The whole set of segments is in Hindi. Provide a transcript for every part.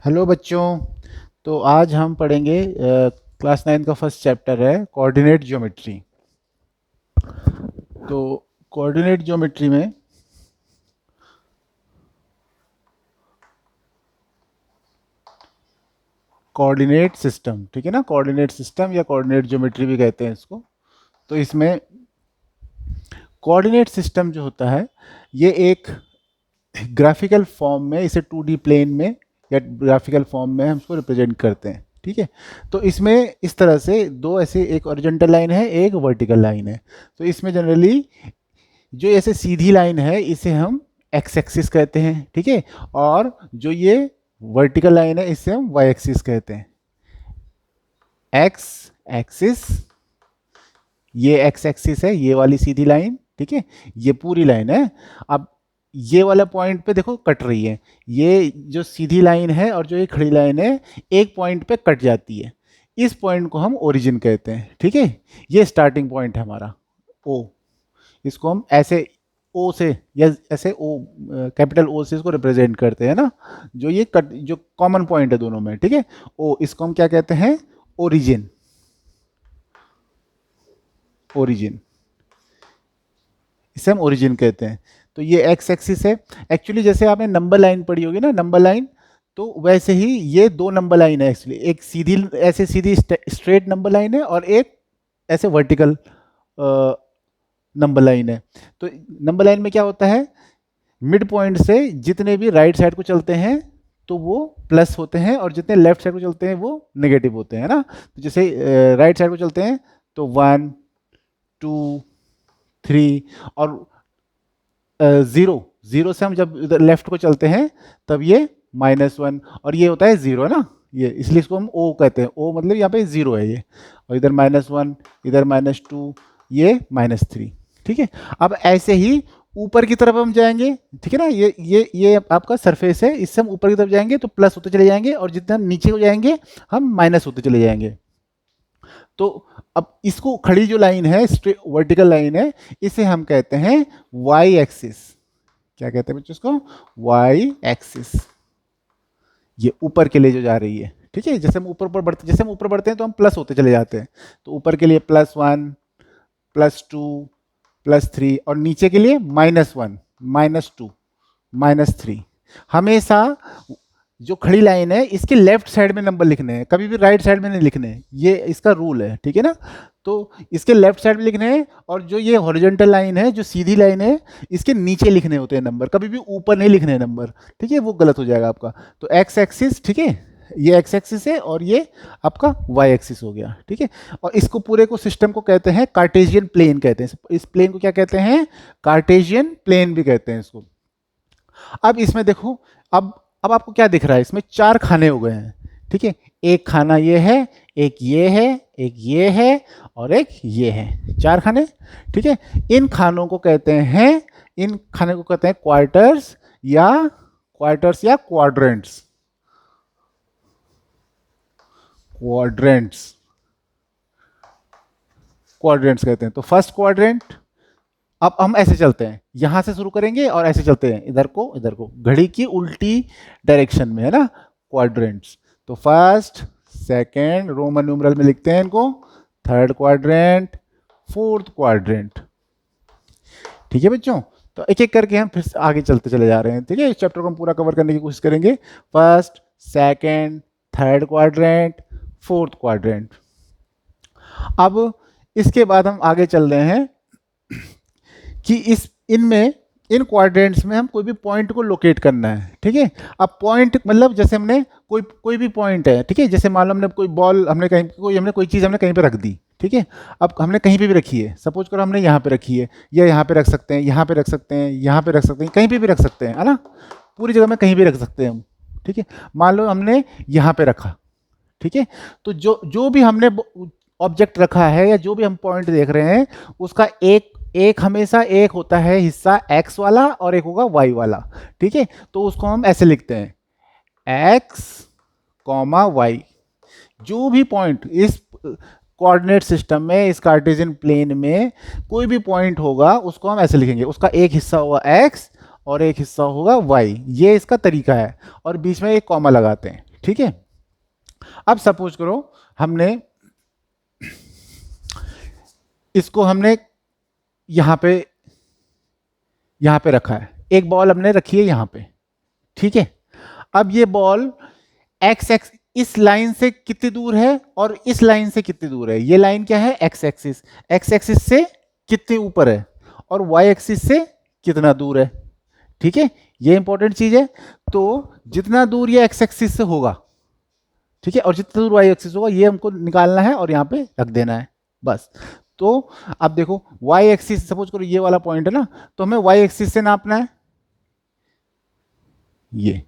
हेलो बच्चों। तो आज हम पढ़ेंगे क्लास 9 का फर्स्ट चैप्टर है कोऑर्डिनेट ज्योमेट्री। तो कोऑर्डिनेट ज्योमेट्री में कोऑर्डिनेट सिस्टम, ठीक है ना, कोऑर्डिनेट सिस्टम या कोऑर्डिनेट ज्योमेट्री भी कहते हैं इसको। तो इसमें कोऑर्डिनेट सिस्टम जो होता है ये एक ग्राफिकल फॉर्म में, इसे 2D प्लेन में या ग्राफिकल फॉर्म में हम इसको रिप्रेजेंट करते हैं, ठीक है। तो इसमें इस तरह से दो ऐसे, एक हॉरिजॉन्टल लाइन है, एक वर्टिकल लाइन है। तो इसमें जनरली जो ऐसे सीधी लाइन है इसे हम एक्स एक्सिस कहते हैं, ठीक है। और जो ये वर्टिकल लाइन है इसे हम वाई एक्सिस कहते हैं। एक्स एक्सिस, ये एक्स एक्सिस है, ये वाली सीधी लाइन, ठीक है, ये पूरी लाइन है। अब ये वाला पॉइंट पे देखो कट रही है, ये जो सीधी लाइन है और जो ये खड़ी लाइन है एक पॉइंट पे कट जाती है। इस पॉइंट को हम ओरिजिन कहते हैं, ठीक है। ये स्टार्टिंग पॉइंट है हमारा ओ। इसको हम ऐसे ओ से या ऐसे ओ, कैपिटल ओ से इसको रिप्रेजेंट करते हैं ना, जो ये कट, जो कॉमन पॉइंट है दोनों में, ठीक है। ओ, इसको हम क्या कहते हैं? ओरिजिन। ओरिजिन, इसे हम ओरिजिन कहते हैं। तो ये एक्स एक्सिस है। एक्चुअली जैसे आपने नंबर लाइन पढ़ी होगी ना, नंबर लाइन, तो वैसे ही ये दो नंबर लाइन है एक्चुअली। एक सीधी, ऐसे सीधी स्ट्रेट नंबर लाइन है और एक ऐसे वर्टिकल नंबर लाइन है। तो नंबर लाइन में क्या होता है, मिड पॉइंट से जितने भी राइट साइड को चलते हैं तो वो प्लस होते हैं, और जितने लेफ्ट साइड को चलते हैं वो नेगेटिव होते हैं ना। तो जैसे राइट साइड को चलते हैं तो 1 2 3, और ज़ीरो, ज़ीरो से हम जब इधर लेफ्ट को चलते हैं तब ये -1, और ये होता है ज़ीरो ना, ये इसलिए इसको हम ओ कहते हैं। ओ मतलब यहाँ पे ज़ीरो है ये, और इधर -1, इधर -2, ये -3, ठीक है। अब ऐसे ही ऊपर की तरफ हम जाएंगे, ठीक है ना। ये आपका सरफेस है, इससे हम ऊपर की तरफ जाएंगे तो प्लस होते चले जाएंगे, और जितने हम नीचे को जाएंगे हम माइनस होते चले जाएंगे। तो अब इसको, खड़ी जो लाइन है, वर्टिकल लाइन है, इसे हम कहते हैं वाई एक्सिस। क्या कहते हैं बच्चों इसको? Y axis. ये ऊपर के लिए जो जा रही है, ठीक है। जैसे हम ऊपर ऊपर बढ़ते, जैसे हम ऊपर बढ़ते हैं तो हम प्लस होते चले जाते हैं। तो ऊपर के लिए +1 +2 +3, और नीचे के लिए -1 -2 -3। हमेशा जो खड़ी लाइन है इसके लेफ्ट साइड में नंबर लिखने हैं, कभी भी राइट साइड में नहीं लिखने हैं, ये इसका रूल है, ठीक है ना। तो इसके लेफ्ट साइड में लिखने हैं, और जो ये हॉरिजॉन्टल लाइन है, जो सीधी लाइन है, इसके नीचे लिखने होते हैं नंबर, कभी भी ऊपर नहीं लिखने हैं नंबर, ठीक है। वो गलत हो जाएगा आपका। तो एक्स एक्सिस, ठीक है, ये एक्स एक्सिस है, और ये आपका वाई एक्सिस हो गया, ठीक है। और इसको पूरे को, सिस्टम को कहते हैं कार्टेशियन प्लेन कहते हैं। इस प्लेन को क्या कहते हैं? कार्टेशियन प्लेन भी कहते हैं इसको। अब इसमें देखो, अब आपको क्या दिख रहा है, इसमें 4 खाने हो गए हैं, ठीक है। एक खाना ये है, एक ये है, एक ये है, और एक ये है, 4 खाने, ठीक है। इन खानों को कहते हैं, इन खाने को कहते हैं क्वार्टर्स या क्वाड्रेंट्स। क्वाड्रेंट्स, क्वाड्रेंट्स कहते हैं। तो फर्स्ट क्वाड्रेंट, अब हम ऐसे चलते हैं, यहां से शुरू करेंगे और ऐसे चलते हैं, इधर को घड़ी की उल्टी डायरेक्शन में, है ना, क्वाड्रेंट्स। तो फर्स्ट, सेकंड, रोमन न्यूमरल में लिखते हैं इनको, थर्ड क्वाड्रेंट, फोर्थ क्वाड्रेंट, ठीक है बच्चों। तो एक एक करके हम फिर आगे चलते चले जा रहे हैं, ठीक है। इस चैप्टर को हम पूरा कवर करने की कोशिश करेंगे। First, second, third quadrant, fourth quadrant. अब इसके बाद हम आगे चल रहे हैं कि इन क्वाड्रेंट्स में हम कोई भी पॉइंट को लोकेट करना है, ठीक है। अब पॉइंट मतलब जैसे हमने कोई भी पॉइंट है, ठीक है। जैसे मान लो हमने कोई बॉल, हमने कोई चीज़ हमने कहीं पे रख दी, ठीक है। अब हमने कहीं पे भी रखी है, सपोज करो हमने यहाँ पे रखी है, या यहाँ पे रख सकते हैं, यहाँ पे रख सकते हैं, यहाँ पे रख सकते हैं, कहीं पे भी रख सकते हैं, है ना। पूरी जगह में कहीं भी रख सकते हैं हम, ठीक है। मान लो हमने यहाँ पे रखा, ठीक है। तो जो जो भी हमने ऑब्जेक्ट रखा है, या जो भी हम पॉइंट देख रहे हैं, उसका एक हमेशा एक होता है हिस्सा एक्स वाला, और एक होगा वाई वाला, ठीक है। तो उसको हम ऐसे लिखते हैं, एक्स कॉमा वाई। जो भी पॉइंट इस कोऑर्डिनेट सिस्टम में, इस कार्टेशियन प्लेन में कोई भी पॉइंट होगा, उसको हम ऐसे लिखेंगे, उसका एक हिस्सा होगा एक्स और एक हिस्सा होगा वाई। ये इसका तरीका है, और बीच में एक कॉमा लगाते हैं, ठीक है। अब सपोज करो हमने इसको हमने यहां पे रखा है, एक बॉल हमने रखी है यहां पे, ठीक है। अब ये बॉल एक्स एक्स इस लाइन से कितनी दूर है और इस लाइन से कितनी दूर है? ये लाइन क्या है? एक्स एक्सिस से कितनी ऊपर है और वाई एक्सिस से कितना दूर है, ठीक है। ये इंपॉर्टेंट चीज है। तो जितना दूर ये एक्स एक्सिस से होगा, ठीक है, और जितना दूर वाई एक्सिस होगा ये हमको निकालना है और यहां पे रख देना है बस। तो अब देखो वाई एक्सिस, सपोज करो ये वाला पॉइंट है ना, तो हमें वाई एक्सिस से नापना है ये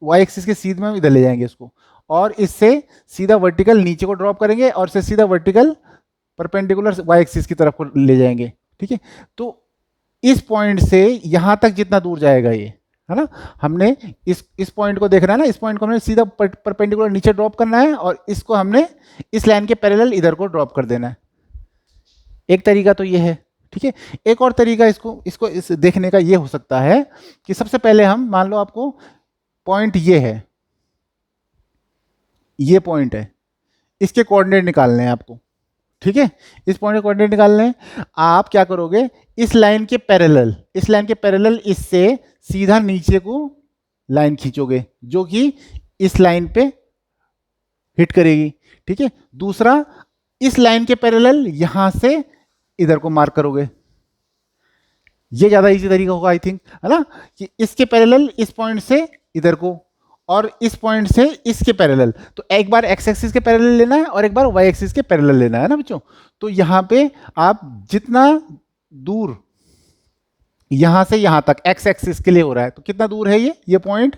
वाई एक्सिस के सीधे में हम इधर ले जाएंगे इसको, और इससे सीधा वर्टिकल नीचे को ड्रॉप करेंगे और इससे सीधा वर्टिकल परपेंडिकुलर वाई एक्सिस की तरफ को ले जाएंगे, ठीक है। तो इस पॉइंट से यहां तक जितना दूर जाएगा ये, है ना, हमने इस पॉइंट को देखना है ना, इस पॉइंट को हमने सीधा परपेंडिकुलर नीचे ड्रॉप करना है और इसको हमने इस लाइन के पैरेलल इधर को ड्रॉप कर देना है। एक तरीका तो ये है, ठीक है। एक और तरीका इसको इस देखने का ये हो सकता है कि सबसे पहले हम मान लो आपको पॉइंट ये है, ये पॉइंट है, इसके कोऑर्डिनेट निकालने हैं आपको, ठीक है। इस पॉइंट के कोऑर्डिनेट निकालने हैं। आप क्या करोगे, इस लाइन के पैरेलल इससे सीधा नीचे को लाइन खींचोगे जो कि इस लाइन पे हिट करेगी, ठीक है। दूसरा, इस लाइन के पैरेलल यहां से इधर को मार्क करोगे। ये ज्यादा इजी तरीका होगा आई थिंक, है ना, कि इसके पैरेलल इस पॉइंट से इधर को और इस पॉइंट से इसके पैरेलल। तो एक बार एक्स एक्सिस के पैरेलल लेना है और एक बार वाई एक्सिस के पैरेलल लेना है ना बच्चों। तो यहां पे आप जितना दूर यहां से यहां तक एक्स एक्सिस के लिए हो रहा है, तो कितना दूर है ये पॉइंट,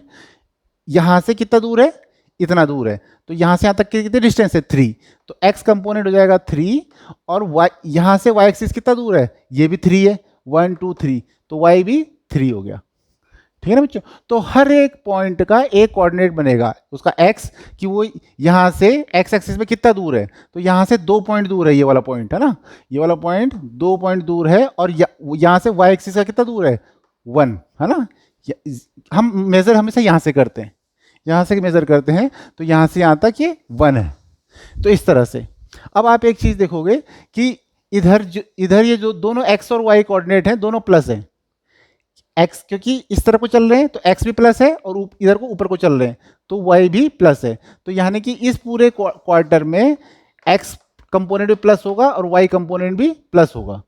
यहां से कितना दूर है, इतना दूर है। तो यहां से यहां तक कितनी डिस्टेंस है? 3। तो एक्स कंपोनेंट हो जाएगा 3 और वाई, यहां से वाई एक्सिस कितना दूर है? ये भी 3 है, 1 2 3, तो वाई भी 3 हो गया, ठीक है ना बच्चों। तो हर एक पॉइंट का एक कोऑर्डिनेट बनेगा उसका एक्स, कि वो यहां से एक्स एक्सिस में कितना दूर है। तो यहां से 2 पॉइंट दूर है ये वाला पॉइंट, है ना, ये वाला पॉइंट 2 पॉइंट दूर है, और यहां से वाई एक्सिस का कितना दूर है? 1, है ना। हम मेजर हमेशा यहां से करते हैं, यहां से मेजर करते हैं, तो यहां से यहां तक ये 1 है। तो इस तरह से अब आप एक चीज देखोगे कि इधर ये जो दोनों एक्स और वाई कोऑर्डिनेट हैं दोनों प्लस हैं। एक्स क्योंकि इस तरफ को चल रहे हैं तो एक्स भी प्लस है, और इधर को ऊपर को चल रहे हैं तो वाई भी प्लस है। तो यानी कि इस पूरे क्वार्टर में एक्स कंपोनेंट भी प्लस होगा और वाई कंपोनेंट भी प्लस होगा,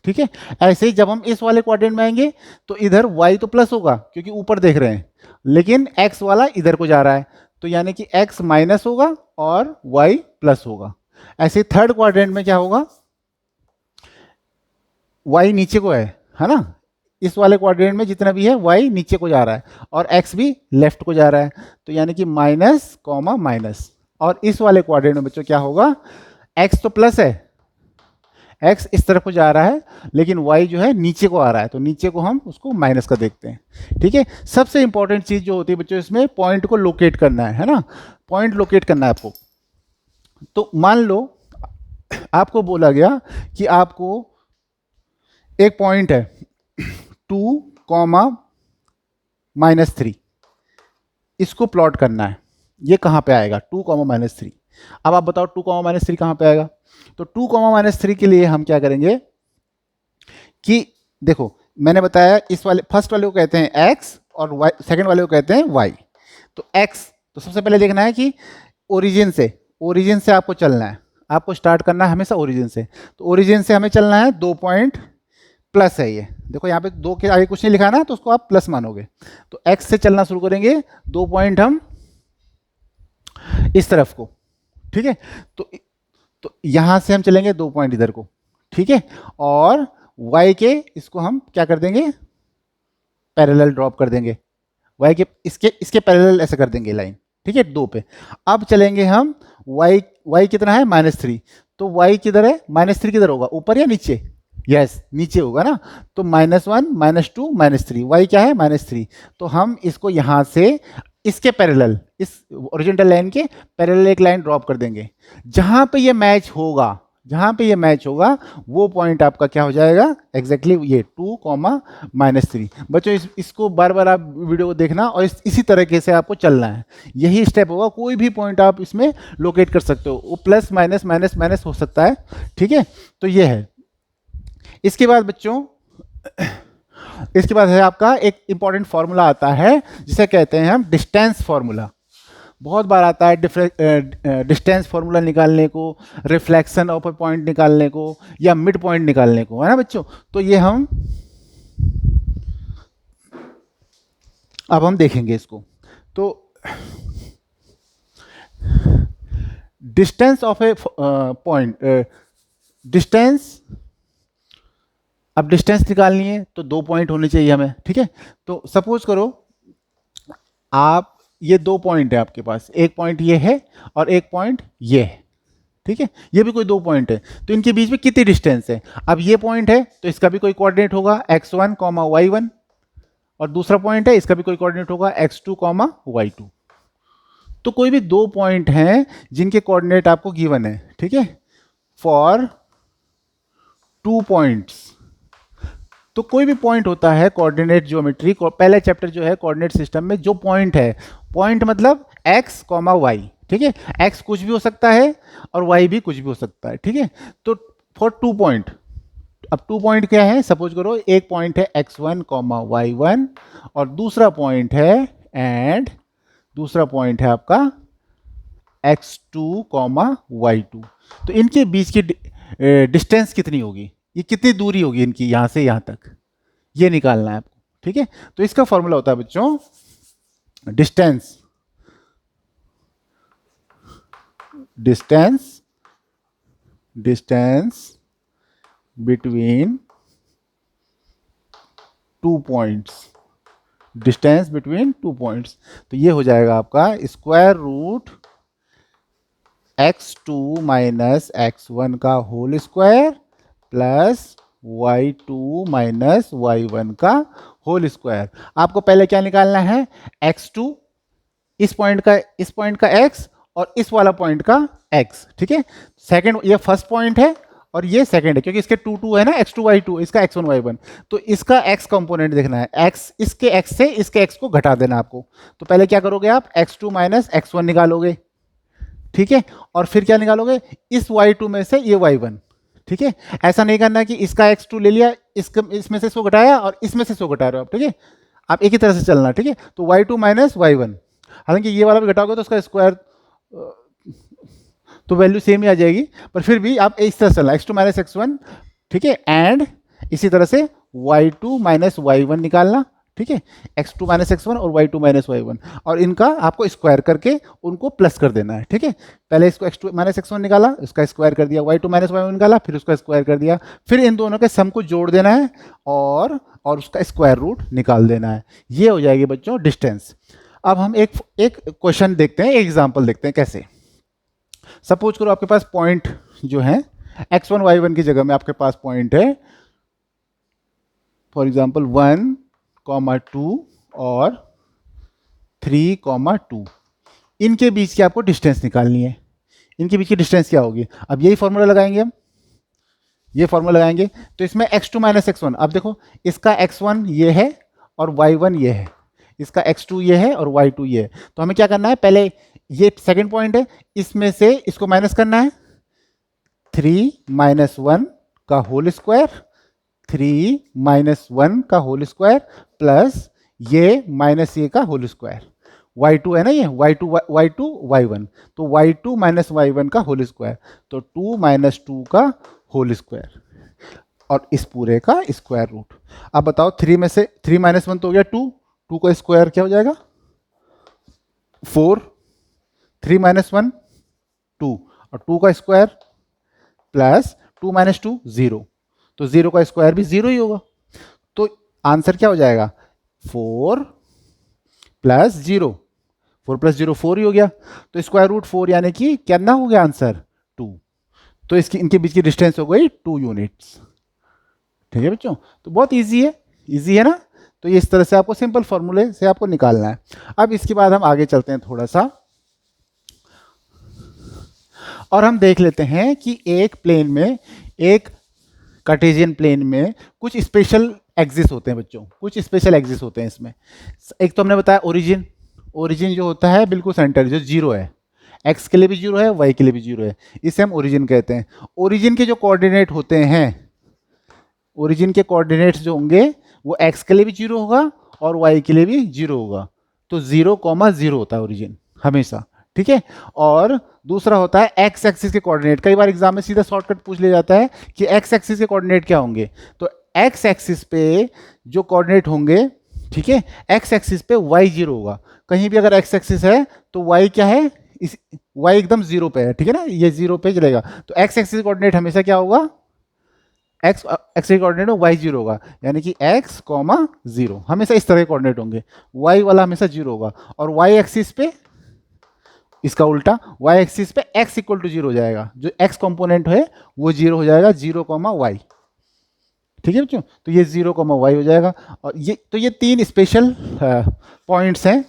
ठीक है। ऐसे ही जब हम इस वाले क्वाड्रेंट में आएंगे तो इधर y तो प्लस होगा क्योंकि ऊपर देख रहे हैं, लेकिन x वाला इधर को जा रहा है, तो यानी कि x माइनस होगा और y प्लस होगा। ऐसे थर्ड क्वाड्रेंट में क्या होगा, y नीचे को है ना, इस वाले क्वाड्रेंट में जितना भी है y नीचे को जा रहा है और x भी लेफ्ट को जा रहा है, तो यानी कि माइनस कॉमा माइनस। और इस वाले क्वाड्रेंट में बच्चों क्या होगा, x तो प्लस है, x इस तरफ को जा रहा है लेकिन y जो है नीचे को आ रहा है, तो नीचे को हम उसको माइनस का देखते हैं, ठीक है। सबसे इंपॉर्टेंट चीज जो होती है बच्चों इसमें पॉइंट को लोकेट करना है ना, पॉइंट लोकेट करना है आपको। तो मान लो आपको बोला गया कि आपको एक पॉइंट है 2,-3, इसको प्लॉट करना है, ये कहां पे आएगा 2,-3। अब आप बताओ 2,-3 कहां पे आएगा। तो 2,-3 के लिए हम क्या करेंगे कि देखो मैंने बताया इस वाले फर्स्ट वाले को कहते हैं x और y, सेकंड वाले को कहते हैं y। तो x तो सबसे पहले देखना है कि ओरिजिन से आपको चलना है, आपको स्टार्ट करना है हमेशा ओरिजिन से। तो ओरिजिन से हमें चलना है 2 पॉइंट प्लस है, ये देखो यहाँ पे 2 के आगे कुछ नहीं लिखा ना, तो उसको आप प्लस मानोगे। तो x से चलना शुरू करेंगे 2 पॉइंट हम इस तरफ को, ठीक है। तो यहां से हम चलेंगे 2 पॉइंट इधर को, ठीक है, और y के इसको हम क्या कर देंगे, पैरेलल ड्रॉप कर देंगे, y के इसके पैरेलल ऐसे कर देंगे लाइन, ठीक है 2 पे। अब चलेंगे हम y कितना है -3, तो y किधर है, -3 किधर होगा, ऊपर या नीचे, यस नीचे होगा ना। तो -1 -2 -3, y क्या है -3। तो हम इसको यहां से इसके पैरेलल, इस ओरिजिनल लाइन के पैरेलल एक लाइन ड्रॉप कर देंगे, जहां पे ये मैच होगा जहाँ पे ये मैच होगा वो पॉइंट आपका क्या हो जाएगा, एग्जैक्टली ये 2, बच्चों इसको बार बार आप वीडियो को देखना और इसी तरीके से आपको चलना है। यही स्टेप होगा, कोई भी पॉइंट आप इसमें लोकेट कर सकते हो, वो प्लस माइनस माइनस माइनस हो सकता है। ठीक है, तो ये है। इसके बाद बच्चों इसके बाद है आपका एक इंपॉर्टेंट फॉर्मूला आता है जिसे कहते हैं हम डिस्टेंस फॉर्मूला। बहुत बार आता है डिस्टेंस फॉर्मूला निकालने को, रिफ्लेक्शन ऑफ ए पॉइंट निकालने को, या मिड पॉइंट निकालने को, है ना बच्चों। तो ये अब हम देखेंगे इसको। तो डिस्टेंस ऑफ ए पॉइंट, अब डिस्टेंस निकालनी है तो 2 पॉइंट होने चाहिए हमें। ठीक है, तो सपोज करो आप, ये 2 पॉइंट है आपके पास, एक पॉइंट ये है और एक पॉइंट ये है। ठीक है, ये भी कोई 2 पॉइंट है, तो इनके बीच में कितनी डिस्टेंस है। अब ये पॉइंट है तो इसका भी कोई कोऑर्डिनेट होगा x1, y1, और दूसरा पॉइंट है इसका भी कोई कोऑर्डिनेट होगा x2, y2। तो कोई भी 2 पॉइंट हैं जिनके कोऑर्डिनेट आपको गिवन है। ठीक है, फॉर 2 पॉइंट्स। तो कोई भी पॉइंट होता है कोऑर्डिनेट ज्योमेट्री, पहला चैप्टर जो है कोऑर्डिनेट सिस्टम में, जो पॉइंट है, पॉइंट मतलब x, y। ठीक है, x कुछ भी हो सकता है और y भी कुछ भी हो सकता है। ठीक है, तो फॉर 2 पॉइंट, अब 2 पॉइंट क्या है, सपोज करो एक पॉइंट है x1, y1, और दूसरा पॉइंट है आपका x2, y2। तो इनके बीच की डिस्टेंस कितनी होगी, ये कितनी दूरी होगी इनकी यहां से यहां तक, ये निकालना है आपको। ठीक है, तो इसका फॉर्मूला होता है बच्चों distance between 2 points, distance between 2 points. तो ये हो जाएगा आपका square root x2 minus x1 का whole square plus y2 minus y1 का होल स्क्वायर। आपको पहले क्या निकालना है, x2, इस पॉइंट का x और इस वाला पॉइंट का x। ठीक है, सेकंड, ये फर्स्ट पॉइंट है और ये सेकंड है, क्योंकि इसके 2 है ना, x2 y2, इसका x1 y1। तो इसका x कंपोनेंट देखना है, x, इसके x से इसके x को घटा देना आपको। तो पहले क्या करोगे आप, x2 माइनस x1 निकालोगे। ठीक है, और फिर क्या निकालोगे, इस y2 में से ये y1। ठीक है, ऐसा नहीं करना कि इसका x2 ले लिया, इसमें से इसको घटाया और इसमें से इसको घटा रहे हो आप। ठीक है, आप एक ही तरह से चलना। ठीक है, तो y2 माइनस y1, हालांकि ये वाला भी घटाओगे तो उसका स्क्वायर तो वैल्यू सेम ही आ जाएगी, पर फिर भी आप इस तरह से चलना, x2 माइनस x1। ठीक है, एंड इसी तरह से y2 माइनस y1 निकालना। ठीक है, x2 माइनस x1 और y2 माइनस y1, और इनका आपको स्क्वायर करके उनको प्लस कर देना है। ठीक है, पहले इसको x2 माइनस x1 निकाला, इसका स्क्वायर कर दिया, y2 माइनस y1 निकाला, फिर उसका स्क्वायर कर दिया, फिर इन दोनों के सम को जोड़ देना है और उसका स्क्वायर रूट निकाल देना है। ये हो जाएगी बच्चों डिस्टेंस। अब हम एक क्वेश्चन देखते हैं, एग्जाम्पल देखते हैं कैसे। सपोज करो आपके पास पॉइंट जो है x1 y1 की जगह में आपके पास पॉइंट है फॉर एग्जांपल 1, 2 और 3, 2। इनके बीच की आपको डिस्टेंस निकालनी है। इनके बीच की डिस्टेंस क्या होगी, अब यही फॉर्मूला लगाएंगे हम, ये फॉर्मूला लगाएंगे। तो इसमें x2 माइनस x1, अब देखो इसका x1 ये है और y1 ये है, इसका x2 ये है और y2 ये है। तो हमें क्या करना है, पहले ये सेकंड पॉइंट है, इसमें से इसको माइनस करना है, 3 माइनस 1 का होल स्क्वायर, 3 माइनस 1 का होल स्क्वायर प्लस ये माइनस ये का होल स्क्वायर। y2 है ना, ये y2 y1, तो y2 माइनस y1 का होल स्क्वायर, तो 2 माइनस 2 का होल स्क्वायर, और इस पूरे का स्क्वायर रूट। अब बताओ 3 में से 3 माइनस 1 तो हो गया 2, 2 का स्क्वायर क्या हो जाएगा 4, 3 माइनस 1 2, और 2 का स्क्वायर प्लस 2 माइनस 2 0, तो 0 का स्क्वायर भी 0 ही होगा। तो आंसर क्या हो जाएगा 4 प्लस 0, 4 प्लस 0 4 ही हो गया। तो स्क्वायर रूट 4 यानी कि क्या हो गया आंसर 2। तो इनके बीच की डिस्टेंस हो गई 2 यूनिट्स। ठीक है बच्चों, तो बहुत इजी है ना। तो ये इस तरह से आपको सिंपल फॉर्मूले से आपको निकालना है। अब इसके बाद हम आगे चलते हैं थोड़ा सा, और हम देख लेते हैं कि एक प्लेन में, एक कार्टेशियन प्लेन में कुछ स्पेशल एक्सिस होते हैं बच्चों, कुछ स्पेशल एक्सिस होते हैं इसमें। एक तो हमने बताया ओरिजिन, ओरिजिन जो होता है बिल्कुल सेंटर जो जीरो है, एक्स के लिए भी जीरो है, वाई के लिए भी जीरो है, इसे हम ओरिजिन कहते हैं। ओरिजिन के जो कोऑर्डिनेट होते हैं, ओरिजिन के कोऑर्डिनेट्स जो होंगे वो एक्स के लिए भी जीरो होगा और वाई के लिए भी जीरो होगा। तो 0,0 होता है ओरिजिन हमेशा, ठीक है। और दूसरा होता है एक्स एक्सिस के कोऑर्डिनेट। कई बार एग्जाम में सीधा शॉर्टकट पूछ लिया जाता है कि एक्स एक्सिस के कोऑर्डिनेट क्या होंगे। तो एक्स एक्सिस पे जो कोऑर्डिनेट होंगे, ठीक है, एक्स एक्सिस पे वाई जीरो होगा। कहीं भी अगर एक्स एक्सिस है तो वाई क्या है, इस वाई एकदम जीरो पे है, ठीक है ना, ये जीरो पे चलेगा। तो एक्स एक्सिस कोऑर्डिनेट हमेशा क्या होगा, एक्स एक्स के कोऑर्डिनेट में वाई जीरो होगा, यानी कि एक्स कॉमा जीरो, हमेशा इस तरह के कोऑर्डिनेट होंगे। वाई वाला हमेशा जीरो होगा। और वाई एक्सिस पे इसका उल्टा, वाई एक्सिस पे एक्स इक्वल टू जीरो हो जाएगा, जो एक्स कंपोनेंट है वो जीरो हो जाएगा, 0,y, ठीक है बच्चों। तो ये 0,y हो जाएगा। और ये तो ये तीन स्पेशल पॉइंट्स हैं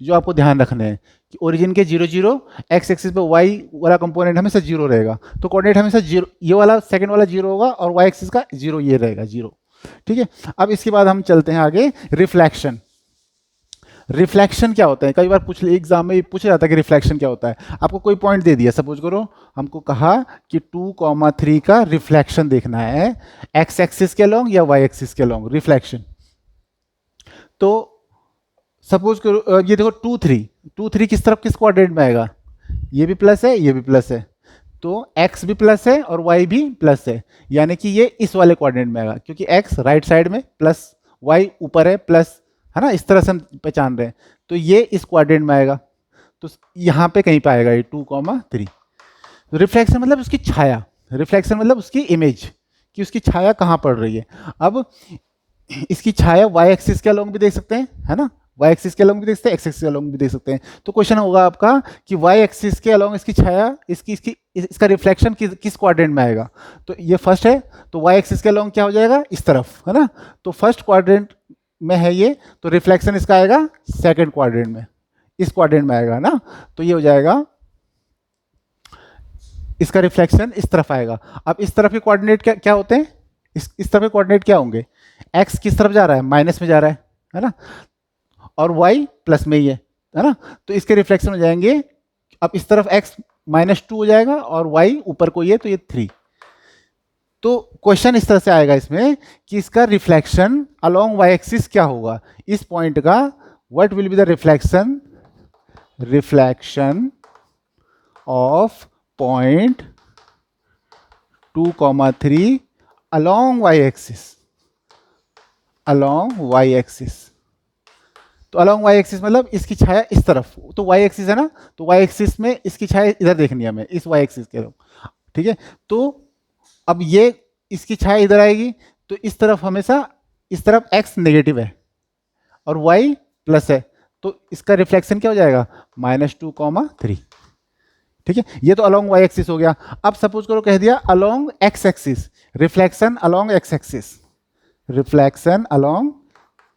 जो आपको ध्यान रखने हैं कि ओरिजिन के 0,0, एक्स एक्सिस पे वाई वाला कंपोनेंट हमेशा जीरो रहेगा, तो कोऑर्डिनेट हमेशा जीरो, ये वाला सेकंड वाला जीरो होगा, और वाई एक्सिस का जीरो ये रहेगा, जीरो, ठीक है। अब इसके बाद हम चलते हैं आगे, रिफ्लेक्शन। रिफ्लेक्शन क्या होता है, कई बार एग्जाम में पूछा जाता है कि रिफ्लेक्शन क्या होता है। आपको कोई पॉइंट दे दिया, सपोज करो हमको कहा कि 2,3 का रिफ्लेक्शन देखना है, एक्स एक्सिस के अलोंग या वाई एक्सिस के अलोंग रिफ्लेक्शन। तो सपोज करो ये देखो 2,3 किस तरफ, किस क्वाड्रेंट में आएगा, ये भी प्लस है, ये भी प्लस है, तो x भी प्लस है और y भी प्लस है, यानी कि ये इस वाले क्वाड्रेंट में आएगा, क्योंकि x राइट साइड में प्लस, y ऊपर है प्लस, है ना, इस तरह से हम पहचान रहे हैं। तो ये इस क्वाड्रेंट में आएगा, तो यहाँ पे कहीं पे आएगा ये 2,3। रिफ्लेक्शन मतलब उसकी छाया, रिफ्लेक्शन मतलब उसकी इमेज, कि उसकी छाया कहाँ पड़ रही है। अब इसकी छाया वाई एक्सिस के अलोंग भी देख सकते हैं, है ना, वाई एक्सिस के अलोंग भी देख सकते हैं, एक्स एक्सिस के अलोंग भी देख सकते हैं। तो क्वेश्चन होगा आपका कि वाई एक्सिस के अलोंग इसकी छाया, इसका रिफ्लेक्शन किस क्वाड्रेंट में आएगा। तो ये फर्स्ट है, तो वाई एक्सिस के अलोंग क्या हो जाएगा, इस तरफ, है ना, तो फर्स्ट क्वाड्रेंट में है ये, तो रिफ्लेक्शन इसका आएगा सेकंड क्वाड्रेंट में, इस क्वाड्रेंट में आएगा ना, तो ये हो जाएगा, इसका रिफ्लेक्शन इस तरफ आएगा। अब इस तरफ के कोऑर्डिनेट क्या क्या होते हैं, इस तरफ के कोऑर्डिनेट क्या होंगे, एक्स किस तरफ जा रहा है, माइनस में जा रहा है ना, और वाई प्लस में ही है ना, तो इसके रिफ्लेक्शन हो जाएंगे, अब इस तरफ एक्स -2 हो जाएगा और वाई ऊपर को ये, तो ये 3। तो क्वेश्चन इस तरह से आएगा इसमें कि इसका रिफ्लेक्शन अलोंग वाई एक्सिस क्या होगा, इस पॉइंट का, what will be the reflection of point 2,3 along Y axis, along Y axis. तो अलोंग वाई एक्सिस मतलब इसकी छाया इस तरफ, तो वाई एक्सिस है ना, तो वाई एक्सिस में इसकी छाया इधर देखनी है हमें, इस वाई एक्सिस के, ठीक है। तो अब ये इसकी छाया इधर आएगी, तो इस तरफ हमेशा, इस तरफ एक्स नेगेटिव है और वाई प्लस है, तो इसका रिफ्लेक्शन क्या हो जाएगा, -2,3, ठीक है। ये तो अलोंग वाई एक्सिस हो गया। अब सपोज करो कह दिया along x axis, reflection along x axis, reflection along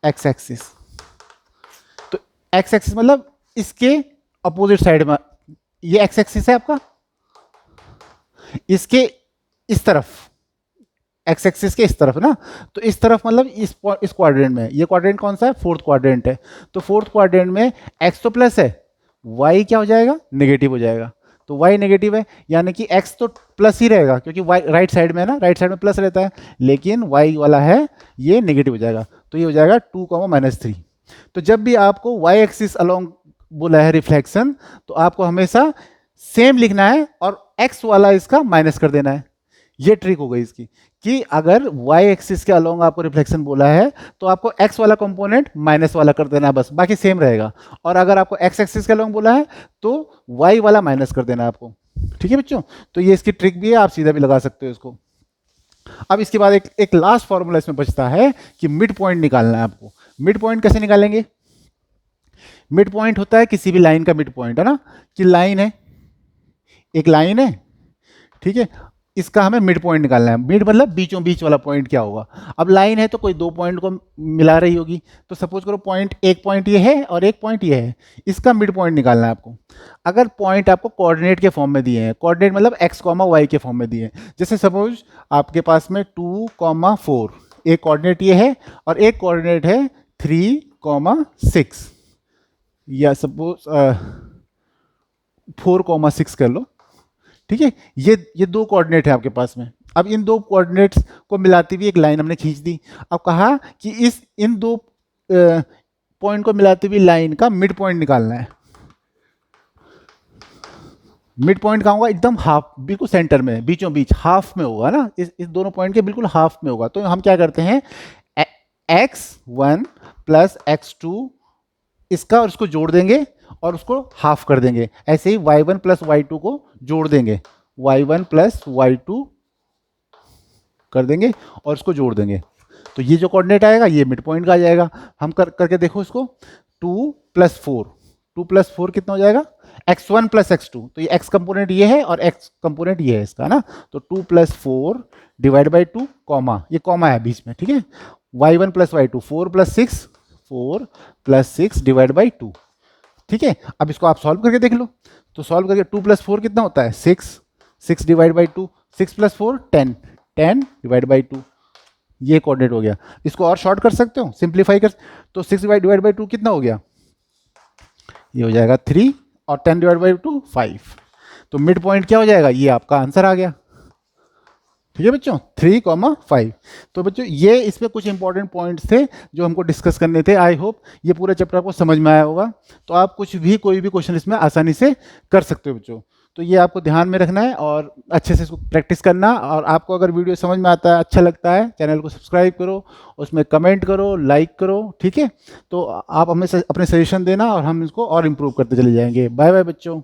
x axis. तो एक्स एक्सिस मतलब इसके अपोजिट साइड में, ये एक्स एक्सिस है आपका, इसके इस तरफ, एक्स एक्सिस के इस तरफ ना, तो इस तरफ मतलब इस क्वाड्रेंट में, ये क्वाड्रेंट कौन सा है, फोर्थ क्वाड्रेंट है। तो फोर्थ क्वाड्रेंट में एक्स तो प्लस है, वाई क्या हो जाएगा, नेगेटिव हो जाएगा। तो y नेगेटिव है, यानी कि x तो प्लस ही रहेगा, क्योंकि y राइट साइड में है ना, राइट साइड में प्लस रहता है, लेकिन y वाला है ये नेगेटिव हो जाएगा, तो ये हो जाएगा 2,-3। तो जब भी आपको y एक्सिस अलोंग बोला है रिफ्लेक्शन, तो आपको हमेशा सेम लिखना है और x वाला इसका माइनस कर देना है। ये ट्रिक हो गई इसकी, कि अगर y एक्सिस के अलोंग आपको रिफ्लेक्शन बोला है तो आपको x वाला कंपोनेंट माइनस वाला कर देना है, बस बाकी सेम रहेगा। और अगर आपको x एक्सिस के अलोंग बोला है तो y वाला माइनस कर देना है आपको, ठीक है बच्चों। तो ये इसकी ट्रिक भी है, आप सीधा भी लगा सकते हो इसको। अब इसके बाद एक लास्ट फॉर्मूला इसमें बचता है कि मिड पॉइंट निकालना है आपको। मिड पॉइंट कैसे निकालेंगे, मिड पॉइंट होता है किसी भी लाइन का मिड पॉइंट, है ना, कि लाइन है, एक लाइन है, ठीक है, इसका हमें मिड पॉइंट निकालना है। मिड मतलब बीचों बीच वाला पॉइंट क्या होगा। अब लाइन है तो कोई दो पॉइंट को मिला रही होगी, तो सपोज करो पॉइंट, एक पॉइंट ये है और एक पॉइंट ये है, इसका मिड पॉइंट निकालना है आपको। अगर पॉइंट आपको कोऑर्डिनेट के फॉर्म में दिए हैं, कोऑर्डिनेट मतलब एक्स कॉमा वाई के फॉर्म में दिए हैं, जैसे सपोज आपके पास में 2,4, एक कोऑर्डिनेट ये है और एक कोऑर्डिनेट है 3,6, या सपोज 4,6 कर लो, ठीक है। ये दो कोऑर्डिनेट है आपके पास में। अब इन दो कोऑर्डिनेट्स को मिलाती हुई एक लाइन हमने खींच दी। अब कहा कि इन दो पॉइंट को मिलाती हुई लाइन का मिड पॉइंट निकालना है। मिड पॉइंट कहाँ होगा, एकदम हाफ, बिल्कुल सेंटर में, बीचों बीच, हाफ में होगा ना, इस दोनों पॉइंट के बिल्कुल हाफ में होगा। तो हम क्या करते हैं, x1 प्लस x2 इसका और इसको जोड़ देंगे और उसको हाफ कर देंगे। ऐसे ही y1 प्लस y2 को जोड़ देंगे, y1 प्लस y2 कर देंगे और इसको जोड़ देंगे। तो ये जो कोऑर्डिनेट आएगा ये मिड पॉइंट का आ जाएगा। हम करके देखो इसको, 2 प्लस 4 कितना हो जाएगा, x1 प्लस x2। तो ये x कंपोनेंट ये है और x कंपोनेंट ये है इसका ना। तो 2 प्लस 4 डिवाइड बाई 2, कॉमा, ये कॉमा है बीच में, ठीक है। y1 plus y2, 4 plus 6 divide by 2, ठीक है। अब इसको आप सॉल्व करके देख लो। तो सॉल्व करके 2 प्लस 4 कितना होता है, 6 divide by 2, 6 plus 4 10 divide by 2, ये कोऑर्डिनेट हो गया। इसको और शॉर्ट कर सकते हो, सिंप्लीफाई कर। तो 6 डिवाइड बाई 2 कितना हो गया, ये हो जाएगा 3 और 10 डिवाइड बाई 2 5। तो मिड पॉइंट क्या हो जाएगा, ये आपका आंसर आ गया, ठीक है बच्चों, 3,5। तो बच्चों ये इसमें कुछ इंपॉर्टेंट पॉइंट्स थे जो हमको डिस्कस करने थे। आई होप ये पूरा चैप्टर आपको समझ में आया होगा। तो आप कोई भी क्वेश्चन इसमें आसानी से कर सकते हो बच्चों। तो ये आपको ध्यान में रखना है और अच्छे से इसको प्रैक्टिस करना। और आपको अगर वीडियो समझ में आता है, अच्छा लगता है, चैनल को सब्सक्राइब करो, उसमें कमेंट करो, लाइक करो, ठीक है। तो आप हमें अपने सजेशन देना और हम इसको और इम्प्रूव करते चले जाएंगे। बाय बाय बच्चों।